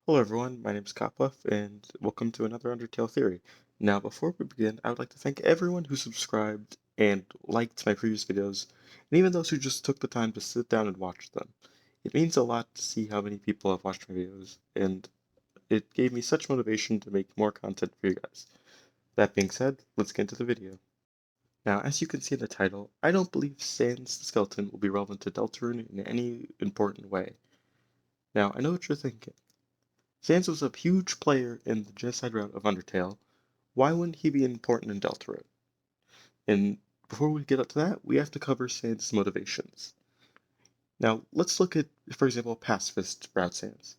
Hello everyone, my name is Kopluff, and welcome to another Undertale theory. Now, before we begin, I would like to thank everyone who subscribed and liked my previous videos, and even those who just took the time to sit down and watch them. It means a lot to see how many people have watched my videos, and it gave me such motivation to make more content for you guys. That being said, let's get into the video. Now, as you can see in the title, I don't believe Sans the Skeleton will be relevant to Deltarune in any important way. Now, I know what you're thinking. Sans was a huge player in the genocide route of Undertale. Why wouldn't he be important in Deltarune? And before we get up to that, we have to cover Sans' motivations. Now, let's look at, for example, pacifist route Sans.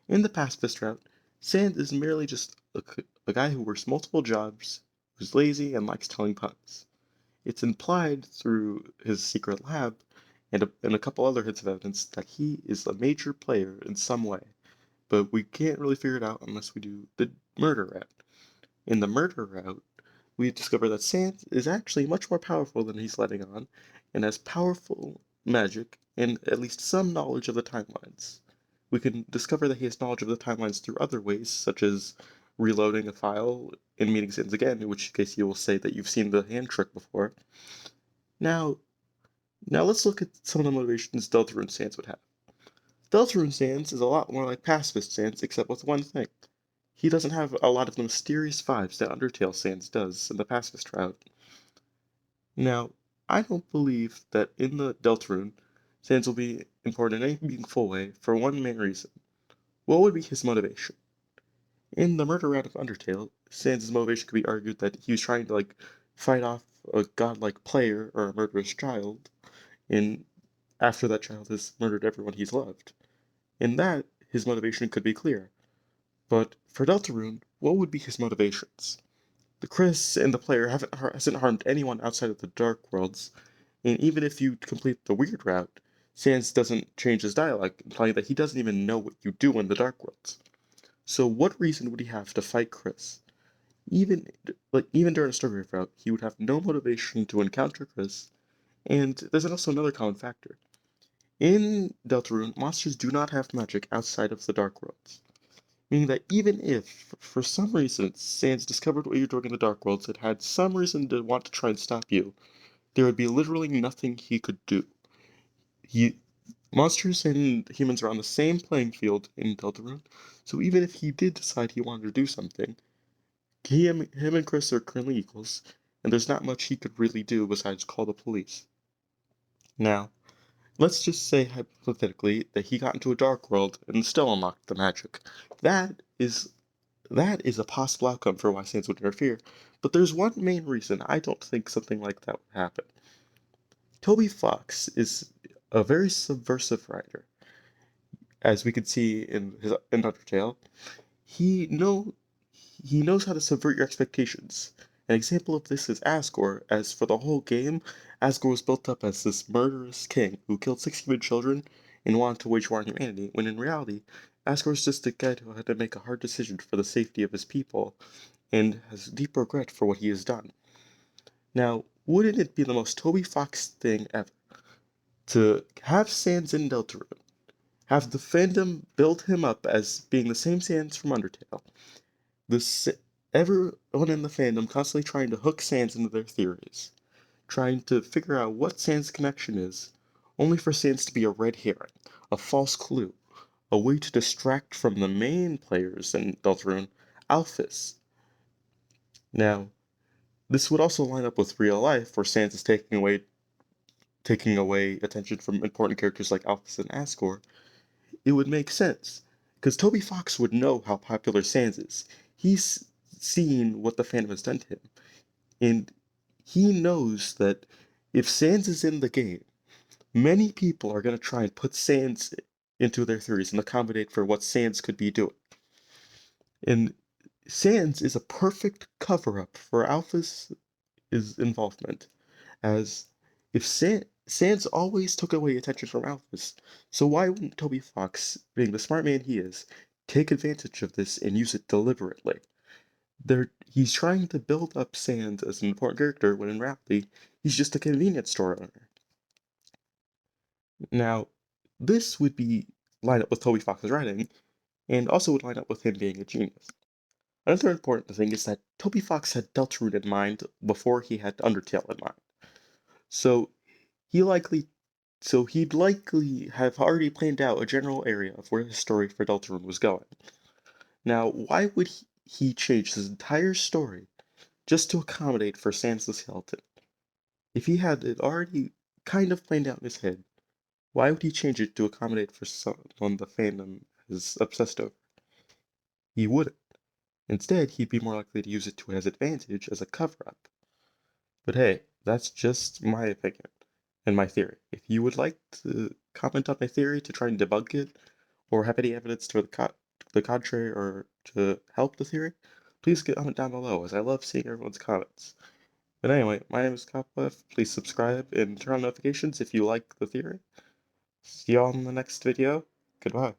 In the pacifist route, Sans is merely just a guy who works multiple jobs, who's lazy, and likes telling puns. It's implied through his secret lab and a couple other hints of evidence that he is a major player in some way, but we can't really figure it out unless we do the murder route. In the murder route, we discover that Sans is actually much more powerful than he's letting on, and has powerful magic and at least some knowledge of the timelines. We can discover that he has knowledge of the timelines through other ways, such as reloading a file and meeting Sans again, in which case you will say that you've seen the hand trick before. Now, now let's look at some of the motivations Deltarune Sans would have. Deltarune Sans is a lot more like pacifist Sans, except with one thing. He doesn't have a lot of the mysterious vibes that Undertale Sans does in the pacifist route. Now, I don't believe that in the Deltarune, Sans will be important in any meaningful way for one main reason. What would be his motivation? In the murder route of Undertale, Sans' motivation could be argued that he was trying to fight off a godlike player or a murderous child, and after that child has murdered everyone he's loved. In that, his motivation could be clear. But for Deltarune, what would be his motivations? The Kris and the player hasn't harmed anyone outside of the Dark Worlds, and even if you complete the weird route, Sans doesn't change his dialogue, implying that he doesn't even know what you do in the Dark Worlds. So what reason would he have to fight Kris? Even during a story route, he would have no motivation to encounter Kris, and there's also another common factor. In Deltarune, monsters do not have magic outside of the Dark Worlds. Meaning that even if, for some reason, Sans discovered what you're doing in the Dark Worlds and had some reason to want to try and stop you, there would be literally nothing he could do. He, monsters and humans are on the same playing field in Deltarune, so even if he did decide he wanted to do something, him and Kris are currently equals, and there's not much he could really do besides call the police. Now, let's just say hypothetically that he got into a dark world and still unlocked the magic. That is That is a possible outcome for why Sans would interfere, but there's one main reason I don't think something like that would happen. Toby Fox is a very subversive writer, as we can see in Undertale. He know he knows how to subvert your expectations. An example of this is Asgore, as for the whole game, Asgore was built up as this murderous king who killed 6 human children and wanted to wage war on humanity, when in reality, Asgore is just a guy who had to make a hard decision for the safety of his people and has deep regret for what he has done. Now, wouldn't it be the most Toby Fox thing ever to have Sans in Deltarune, have the fandom build him up as being the same Sans from Undertale, this everyone in the fandom constantly trying to hook Sans into their theories, trying to figure out what Sans' connection is, only for Sans to be a red herring, a false clue, a way to distract from the main players in Deltarune, Alphys. Now, this would also line up with real life, where Sans is taking away attention from important characters like Alphys and Asgore. It would make sense, because Toby Fox would know how popular Sans is. He's seen what the fandom has done to him, and he knows that if Sans is in the game, many people are going to try and put Sans into their theories and accommodate for what Sans could be doing. And Sans is a perfect cover-up for Alpha's involvement, as if Sans always took away attention from Alphys, so why wouldn't Toby Fox, being the smart man he is, take advantage of this and use it deliberately? He's trying to build up Sans as an important character when in reality, he's just a convenience store owner. Now, this would be line up with Toby Fox's writing and also would line up with him being a genius. Another important thing is that Toby Fox had Deltarune in mind before he had Undertale in mind. So he likely he'd likely have already planned out a general area of where the story for Deltarune was going. Now, why would he change his entire story just to accommodate for Sans the Skeleton? If he had it already kind of planned out in his head, why would he change it to accommodate for someone the fandom is obsessed over? He wouldn't. Instead, he'd be more likely to use it to his advantage as a cover-up. But hey, that's just my opinion and my theory. If you would like to comment on my theory to try and debunk it, or have any evidence to the contrary or to help the theory, please comment down below, as I love seeing everyone's comments. But anyway, my name is Copwef. Please subscribe and turn on notifications if you like the theory. See y'all in the next video. Goodbye.